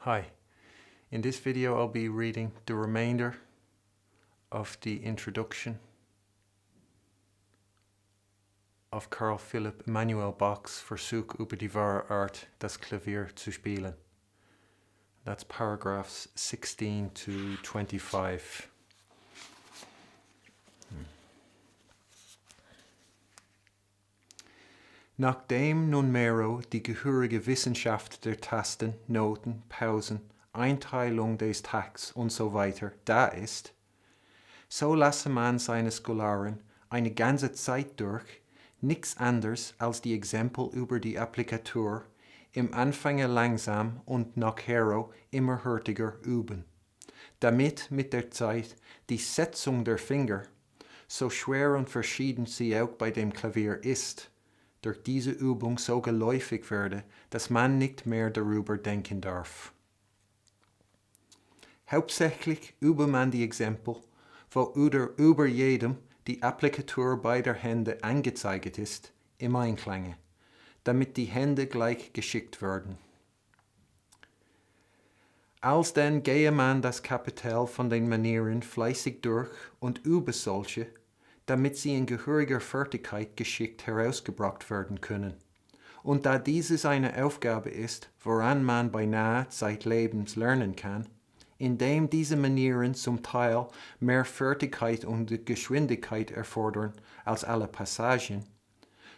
Hi, in this video I'll be reading the remainder of the introduction of Carl Philipp Emanuel Bach's Versuch über die wahre Art, das Klavier zu spielen. That's paragraphs 16 to 25. Nachdem nunmehro die gehörige Wissenschaft der Tasten, Noten, Pausen, Einteilung des Takts und so weiter da ist, so lasse man seine Scholaren eine ganze Zeit durch nichts anderes als die Exempel über die Applikatur im Anfange langsam und nachher immer hurtiger üben, damit mit der Zeit die Setzung der Finger, so schwer und verschieden sie auch bei dem Klavier ist, durch diese Übung so geläufig werde, dass man nicht mehr darüber denken darf. Hauptsächlich übe man die Exempel, wo über jedem die Applikatur beider Hände angezeigt ist, im Einklange, damit die Hände gleich geschickt werden. Alsdann gehe man das Kapitel von den Manieren fleißig durch und übe solche, damit sie in gehöriger Fertigkeit geschickt herausgebracht werden können. Und da dieses eine Aufgabe ist, woran man beinahe zeitlebens lernen kann, indem diese Manieren zum Teil mehr Fertigkeit und Geschwindigkeit erfordern als alle Passagen,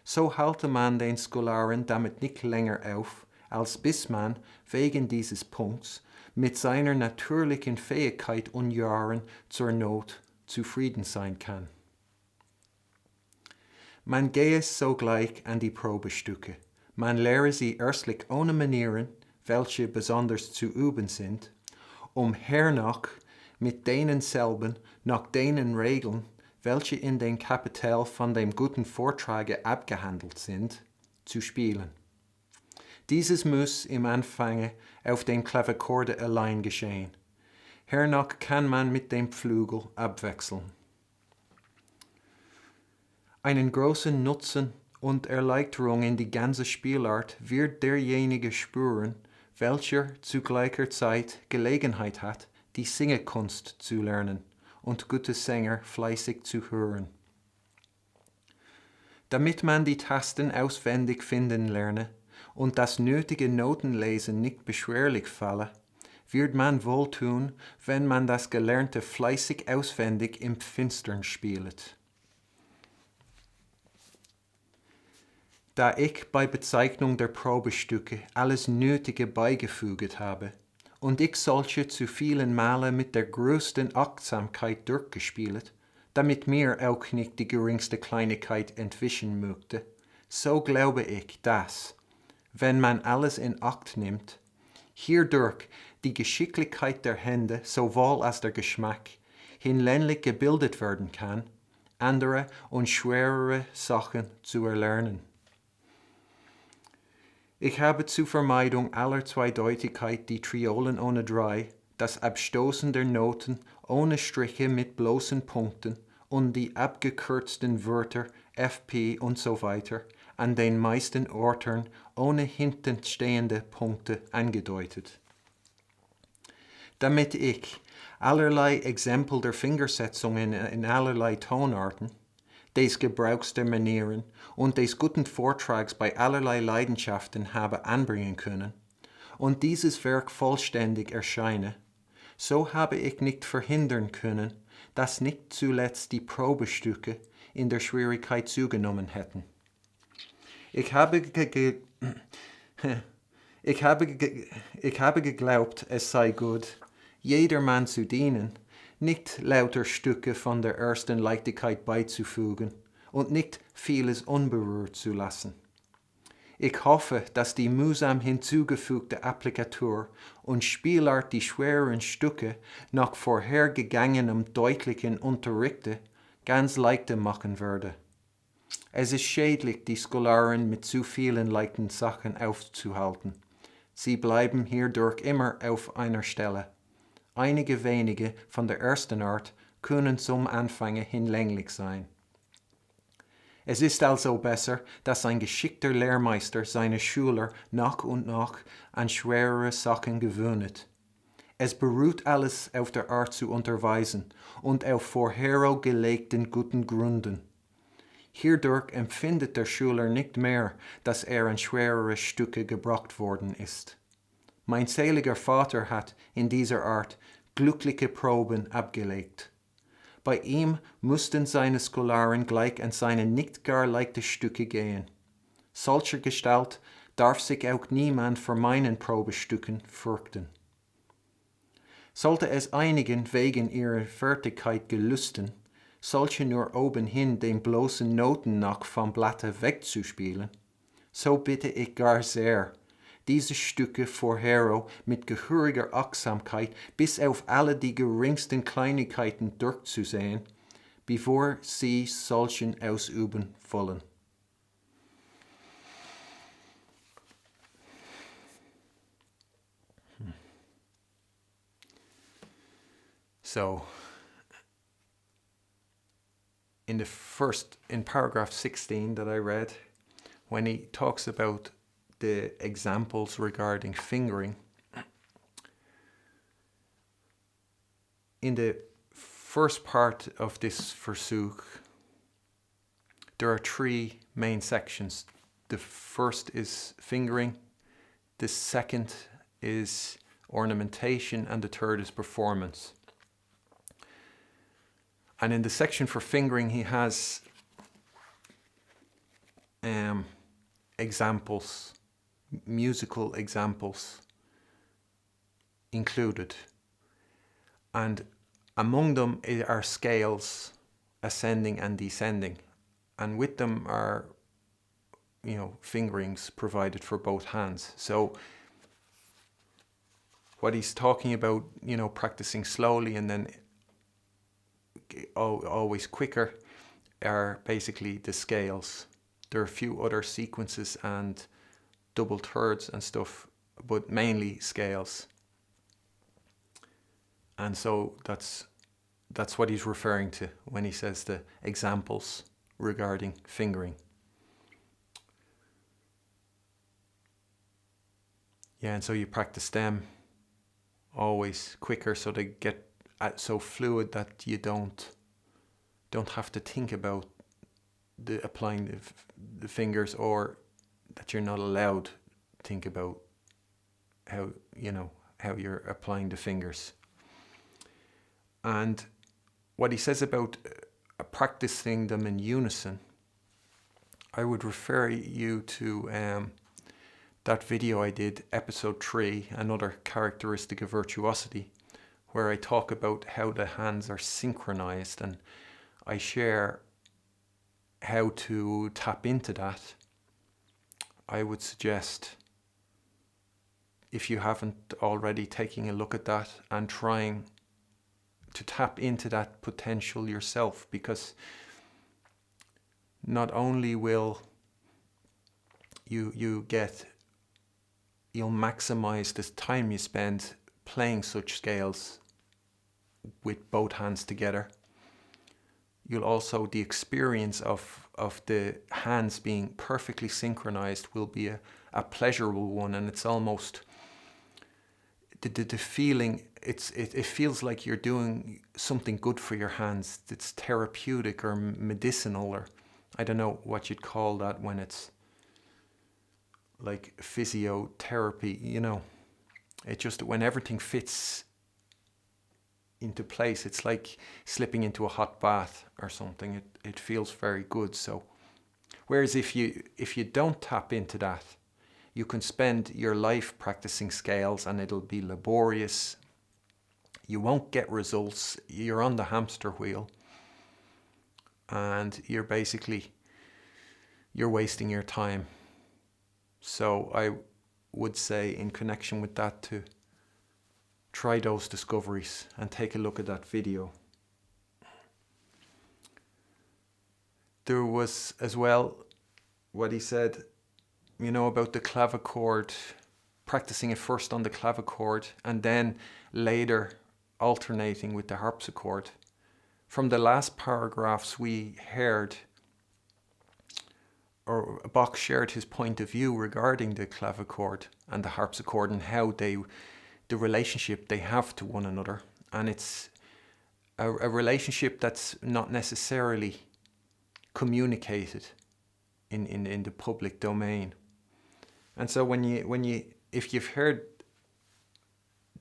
so halte man den Scholaren damit nicht länger auf, als bis man, wegen dieses Punkts, mit seiner natürlichen Fähigkeit und Jahren zur Not zufrieden sein kann. Man gehe sogleich an die Probestücke. Man lehre sie erstlich ohne Manieren, welche besonders zu üben sind, hernach mit denen selben, nach denen Regeln, welche in den Kapitel von dem guten Vortrage abgehandelt sind, zu spielen. Dieses muss im Anfange auf dem Klavichorde allein geschehen. Hernach kann man mit dem Flügel abwechseln. Einen großen Nutzen und Erleichterung in die ganze Spielart wird derjenige spüren, welcher zu gleicher Zeit Gelegenheit hat, die Singekunst zu lernen und gute Sänger fleißig zu hören. Damit man die Tasten auswendig finden lerne und das nötige Notenlesen nicht beschwerlich falle, wird man wohl tun, wenn man das Gelernte fleißig auswendig im Finstern spielet. Da ich bei Bezeichnung der Probestücke alles Nötige beigefügt habe und ich solche zu vielen Male mit der größten Achtsamkeit durchgespielt, damit mir auch nicht die geringste Kleinigkeit entwischen möchte, so glaube ich, dass, wenn man alles in Acht nimmt, hierdurch die Geschicklichkeit der Hände sowohl als der Geschmack hinlänglich gebildet werden kann, andere und schwerere Sachen zu erlernen. Ich habe zur Vermeidung aller Zweideutigkeit die Triolen ohne Drei, das Abstoßen der Noten ohne Striche mit bloßen Punkten und die abgekürzten Wörter FP und so weiter an den meisten Orten ohne hintenstehende Punkte angedeutet. Damit ich allerlei Exempel der Fingersetzungen in allerlei Tonarten, des Gebrauchs der Manieren und des guten Vortrags bei allerlei Leidenschaften habe anbringen können und dieses Werk vollständig erscheine, so habe ich nicht verhindern können, dass nicht zuletzt die Probestücke in der Schwierigkeit zugenommen hätten. Ich habe geglaubt, es sei gut, jedermann zu dienen, nicht lauter Stücke von der ersten Leichtigkeit beizufügen und nicht vieles unberührt zu lassen. Ich hoffe, dass die mühsam hinzugefügte Applikatur und Spielart die schweren Stücke nach vorhergegangenem deutlichen Unterrichte ganz leichter machen würde. Es ist schädlich, die Scholaren mit zu vielen leichten Sachen aufzuhalten. Sie bleiben hierdurch immer auf einer Stelle. Einige wenige von der ersten Art können zum Anfange hinlänglich sein. Es ist also besser, dass ein geschickter Lehrmeister seine Schüler nach und nach an schwerere Sachen gewöhnt. Es beruht alles auf der Art zu unterweisen und auf vorhergelegten guten Gründen. Hierdurch empfindet der Schüler nicht mehr, dass an schwerere Stücke gebracht worden ist. Mein seliger Vater hat in dieser Art glückliche Proben abgelegt. Bei ihm mussten seine Scholaren gleich an seine nicht gar leichte Stücke gehen. Solcher Gestalt darf sich auch niemand vor meinen Probestücken fürchten. Sollte es einigen wegen ihrer Fertigkeit gelüsten, solche nur obenhin den bloßen Noten nach vom Blatte wegzuspielen, so bitte ich gar sehr, diese Stücke vorher mit gehöriger Achtsamkeit bis auf alle die geringsten Kleinigkeiten durchzusehen, bevor sie solchen ausüben wollen. So, in paragraph 16 that I read, when he talks about the examples regarding fingering, in the first part of this Versuch, there are three main sections. The first is fingering, the second is ornamentation, and the third is performance. And in the section for fingering, he has examples, musical examples included. And among them are scales, ascending and descending. And with them are, fingerings provided for both hands. So what he's talking about, practicing slowly and then always quicker, are basically the scales. There are a few other sequences and double thirds and stuff, but mainly scales. And so that's what he's referring to when he says the examples regarding fingering. Yeah, and so you practice them always quicker, so they get so fluid that you don't have to think about applying the fingers, or that you're not allowed to think about how you're applying the fingers. And what he says about practicing them in unison, I would refer you to that video I did, episode 3, another characteristic of virtuosity, where I talk about how the hands are synchronized, and I share how to tap into that. I would suggest, if you haven't already, taking a look at that and trying to tap into that potential yourself, because not only will you'll maximize the time you spend playing such scales with both hands together, you'll also, the experience of the hands being perfectly synchronized will be a pleasurable one, and it's almost the feeling, it feels like you're doing something good for your hands. It's therapeutic or medicinal, or I don't know what you'd call that when it's like physiotherapy, it just, when everything fits into place, it's like slipping into a hot bath or something. It feels very good. So whereas if you don't tap into that, you can spend your life practicing scales and it'll be laborious. You won't get results. You're on the hamster wheel, and you're wasting your time. So I would say, in connection with that, to try those discoveries and take a look at that video. There was as well what he said, about the clavichord, practicing it first on the clavichord and then later alternating with the harpsichord. From the last paragraphs we heard, or Bach shared his point of view regarding the clavichord and the harpsichord and how the relationship they have to one another. And it's a relationship that's not necessarily communicated in the public domain. And so if you've heard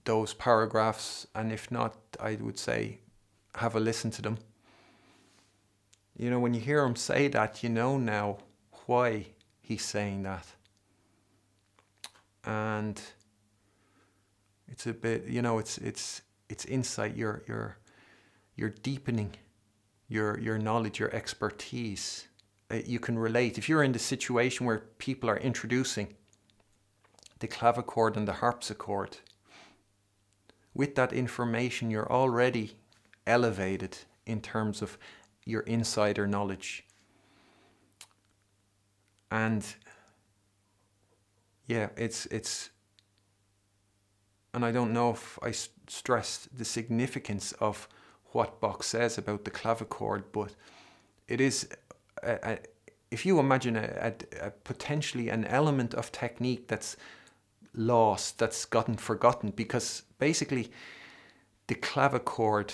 those paragraphs, and if not, I would say have a listen to them. When you hear him say that, now why he's saying that. And it's a bit, it's insight. You're deepening your knowledge, your expertise. You can relate. If you're in the situation where people are introducing the clavichord and the harpsichord, with that information, you're already elevated in terms of your insider knowledge. And yeah, it's and I don't know if I stressed the significance of what Bach says about the clavichord, but it is, if you imagine a potentially an element of technique that's lost, that's gotten forgotten, because basically the clavichord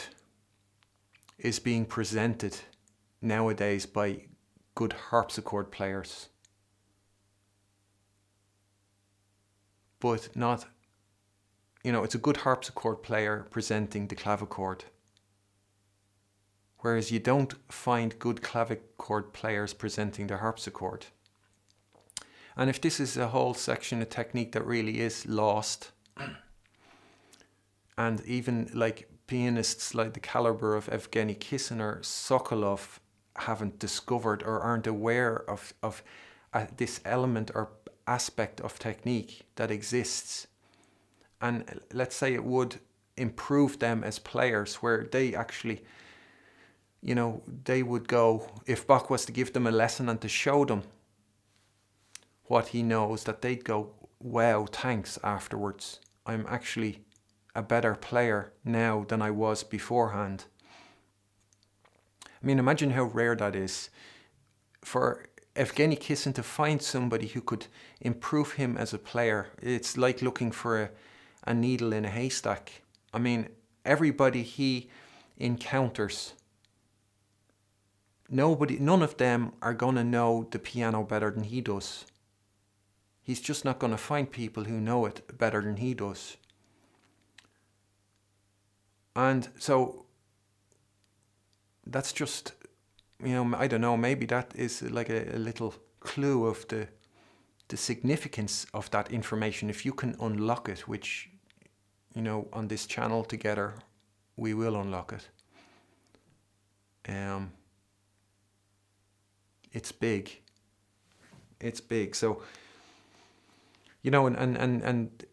is being presented nowadays by good harpsichord players, but not, it's a good harpsichord player presenting the clavichord, whereas you don't find good clavichord players presenting the harpsichord. And if this is a whole section of technique that really is lost, and even like pianists like the caliber of Evgeny Kissin or Sokolov haven't discovered or aren't aware of this element or aspect of technique that exists, and let's say it would improve them as players, where they actually, they would go, if Bach was to give them a lesson and to show them what he knows, that they'd go, wow, thanks, afterwards. I'm actually a better player now than I was beforehand. I mean, imagine how rare that is for Evgeny Kissin to find somebody who could improve him as a player. It's like looking for a needle in a haystack. I mean, everybody he encounters, none of them are going to know the piano better than he does. He's just not going to find people who know it better than he does. And so that's just, I don't know, maybe that is like a little clue of the significance of that information. If you can unlock it, which, on this channel together, we will unlock it. It's big. It's big. So, and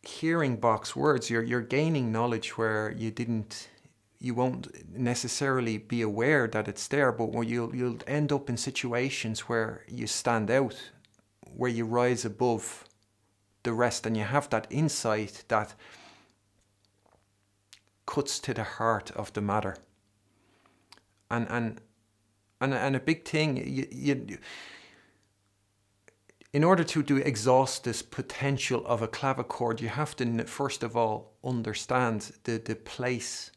hearing Bach's words, you're gaining knowledge where you won't necessarily be aware that it's there, but where you'll end up in situations where you stand out, where you rise above the rest, and you have that insight that cuts to the heart of the matter. And a big thing, you in order to exhaust this potential of a clavichord, you have to first of all understand the place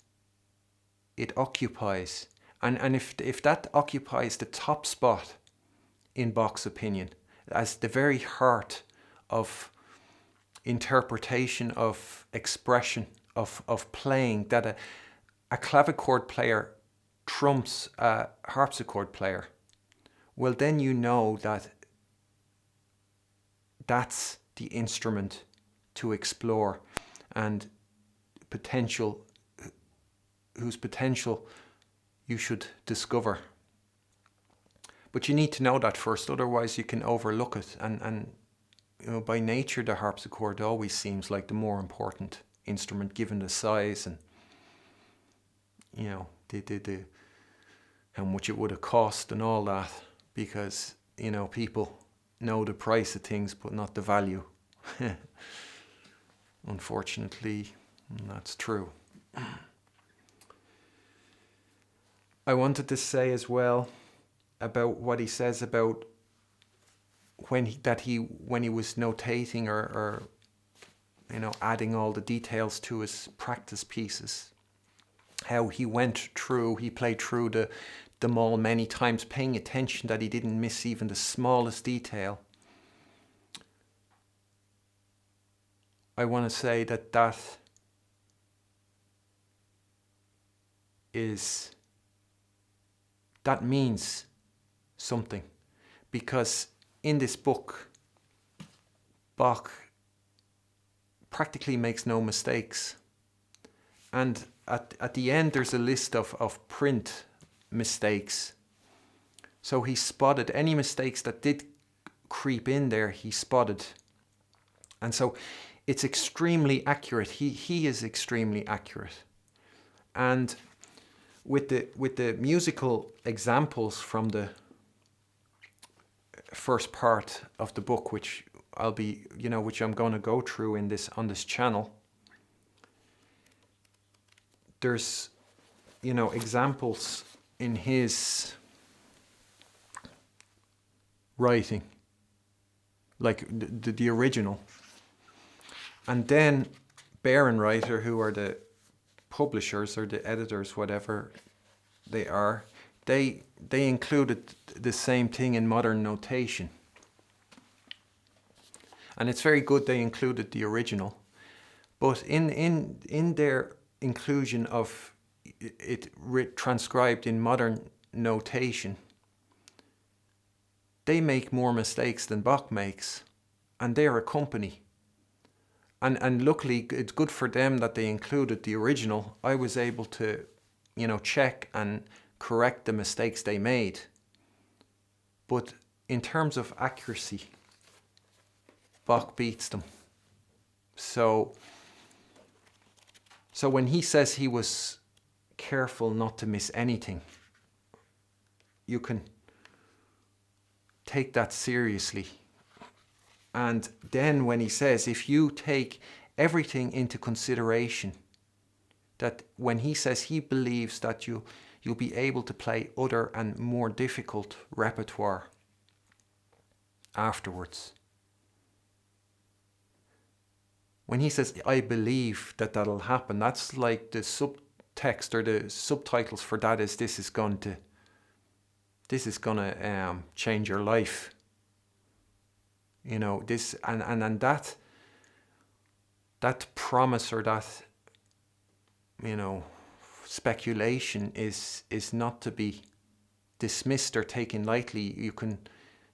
it occupies. And if that occupies the top spot, in Bach's opinion, as the very heart of interpretation, of expression, of playing, that a clavichord player trumps a harpsichord player, well, then you know that that's the instrument to explore, and whose potential you should discover. But you need to know that first, otherwise you can overlook it. And by nature, the harpsichord always seems like the more important instrument, given the size and the how much it would have cost and all that, because people know the price of things but not the value. Unfortunately, that's true. I wanted to say as well about what he says about when he was notating or adding all the details to his practice pieces, how he played through them all many times, paying attention that he didn't miss even the smallest detail. I want to say that means something, because in this book, Bach practically makes no mistakes. And at the end, there's a list of print mistakes. So he spotted any mistakes that did creep in there, he spotted. And so it's extremely accurate. He is extremely accurate. And with the musical examples from the first part of the book, which I'm going to go through on this channel, there's examples in his writing, like the original, and then Bärenreiter, who are the publishers or the editors, whatever they are, they included the same thing in modern notation. And it's very good they included the original. But in their inclusion of it transcribed in modern notation, they make more mistakes than Bach makes. And they're a company. And luckily, it's good for them that they included the original. I was able to, check and correct the mistakes they made. But in terms of accuracy, Bach beats them. So when he says he was careful not to miss anything, you can take that seriously. And then when he says, if you take everything into consideration, that when he says he believes that you'll be able to play other and more difficult repertoire afterwards. When he says, I believe that that'll happen, that's like the subtext or the subtitles for that is, this is going to change your life. This and that promise or that speculation is not to be dismissed or taken lightly.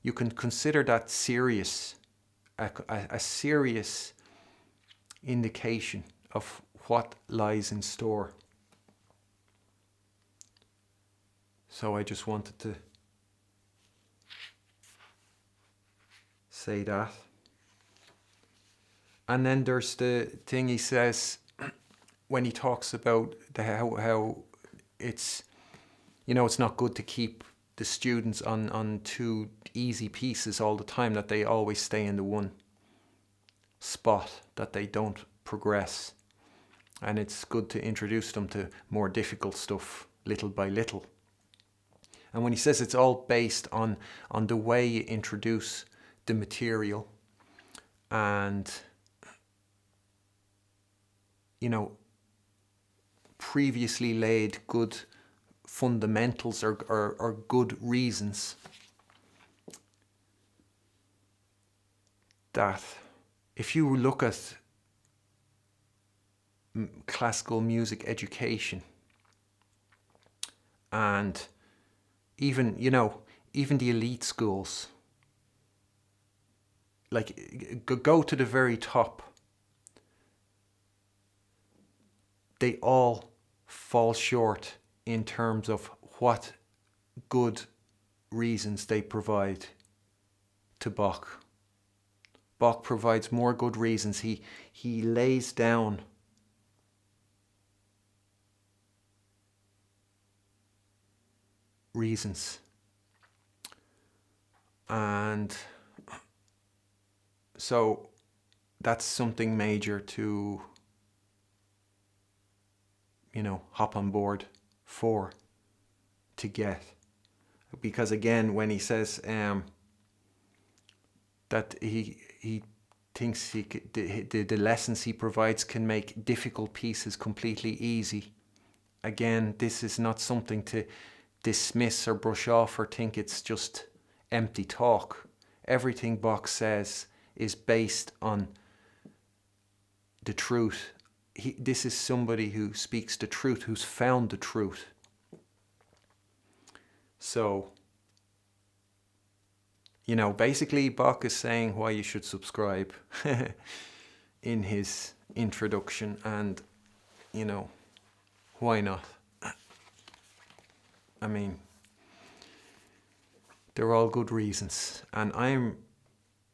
You can consider that serious, a serious indication of what lies in store. So I just wanted to say that. And then there's the thing he says when he talks about how it's it's not good to keep the students on two easy pieces all the time, that they always stay in the one spot, that they don't progress, and it's good to introduce them to more difficult stuff little by little. And when he says it's all based on the way you introduce the material and previously laid good fundamentals or good reasons, that if you look at classical music education, and even the elite schools, like go to the very top, they all fall short in terms of what good reasons they provide to Bach. Bach provides more good reasons. He lays down reasons. And so that's something major to hop on board for, to get. Because again, when he says that he thinks the lessons he provides can make difficult pieces completely easy. Again, this is not something to dismiss or brush off or think it's just empty talk. Everything Bach says is based on the truth. This is somebody who speaks the truth, who's found the truth. So, basically Bach is saying why you should subscribe in his introduction, and, why not? I mean, they're all good reasons. And I'm,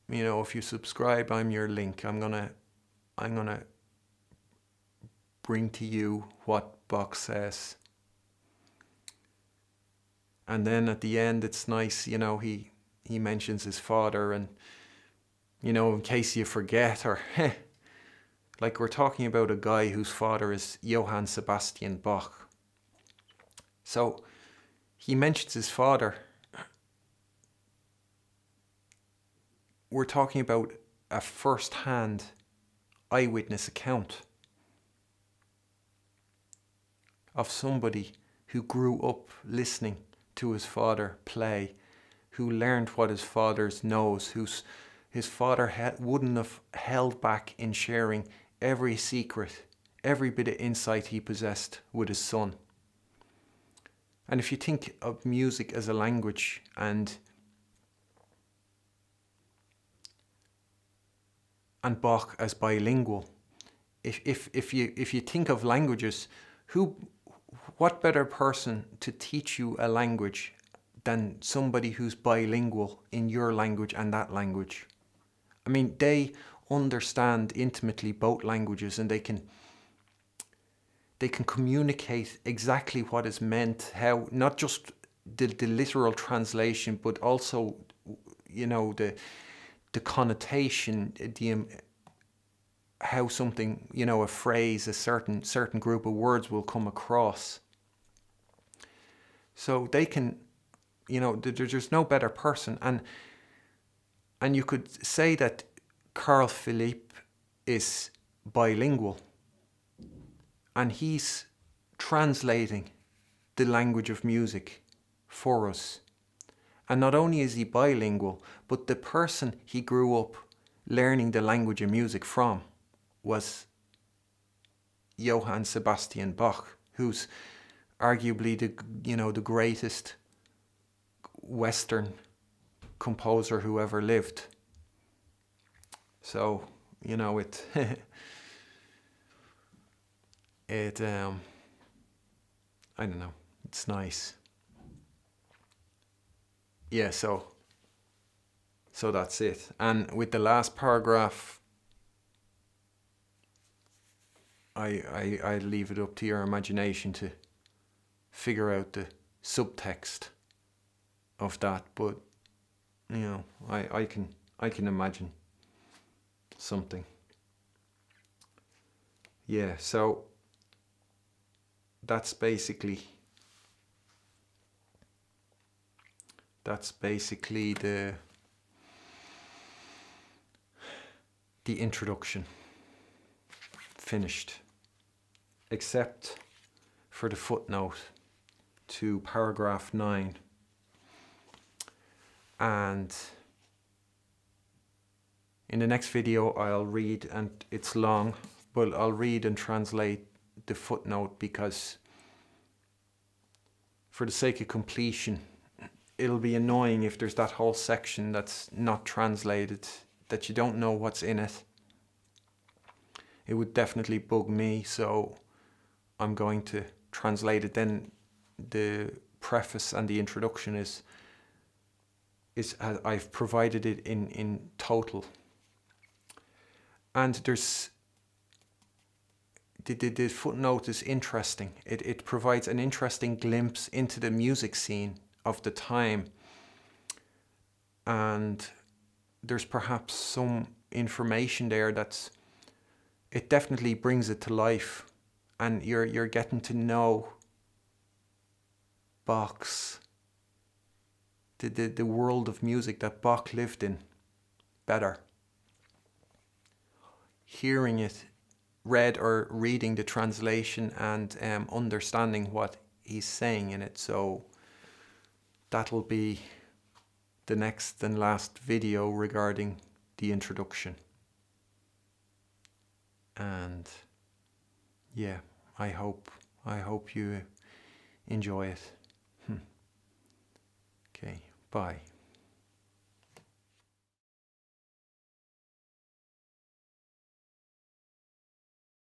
if you subscribe, I'm your link. I'm gonna bring to you what Bach says. And then at the end, it's nice, he mentions his father, and, in case you forget, or like we're talking about a guy whose father is Johann Sebastian Bach. So he mentions his father. We're talking about a first-hand eyewitness account of somebody who grew up listening to his father play, who learned what his father knows, his father wouldn't have held back in sharing every secret, every bit of insight he possessed with his son. And if you think of music as a language and Bach as bilingual, if you think of languages, what better person to teach you a language than somebody who's bilingual in your language and that language? I mean, they understand intimately both languages, and they can communicate exactly what is meant, how, not just the literal translation, but also, the connotation, how something, a phrase, a certain group of words will come across. So they can, there's no better person. And you could say that Carl Philipp is bilingual, and he's translating the language of music for us. And not only is he bilingual, but the person he grew up learning the language of music from was Johann Sebastian Bach, who's arguably the greatest Western composer who ever lived. So, it I don't know, it's nice. Yeah, so that's it. And with the last paragraph, I leave it up to your imagination to figure out the subtext of that, but I can imagine something. Yeah, so that's basically the introduction finished, except for the footnote to paragraph 9. And in the next video I'll read, and it's long, but I'll read and translate the footnote, because for the sake of completion, it'll be annoying if there's that whole section that's not translated, that you don't know what's in it. It would definitely bug me, so I'm going to translate it. Then the preface and the introduction is I've provided it in total. And there's the footnote is interesting. It provides an interesting glimpse into the music scene of the time, and there's perhaps some information there it definitely brings it to life, and you're getting to know Bach's the world of music that Bach lived in. better. Hearing it read or reading the translation and understanding what he's saying in it. So that'll be the next and last video regarding the introduction. And yeah, I hope you enjoy it. Okay, bye.